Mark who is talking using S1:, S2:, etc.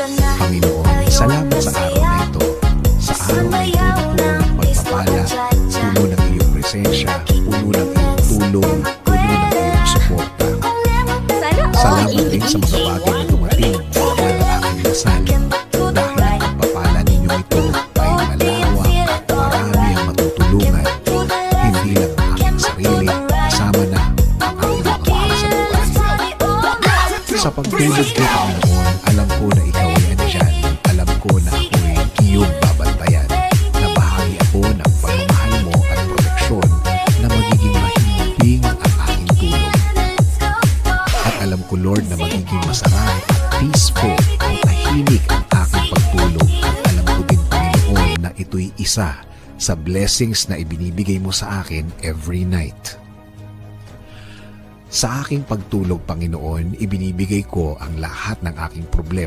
S1: Panginoon, salamat sa araw na ito. Sa araw na ito na puno ng pagpapala, puno ng iyong presensya, puno ng iyong tulong, puno ng iyong suporta. Salamat din sa mga bagay na dumating dahil ang aking dasal. Dahil ang pagpapala ninyong ito ay malawak at marami ang matutulungan. Hindi lang ang aking sarili, kasama na ang aking mga mahal sa buhay. Sa pagtulog ko, Panginoon, alam ko na ikaw ay andyan. Alam ko na ako ay iyong babantayan. Na bahagi ako ng pagmamahal mo at proteksyon na magiging mahimbing ang aking tulog. At alam ko, Lord, na magiging masarap at peaceful at tahimik ang aking pagtulog. At alam ko din, Panginoon, na ito'y isa sa blessings na ibinibigay mo sa akin every night. Sa aking pagtulog, Panginoon, ibinibigay ko ang lahat ng aking problema.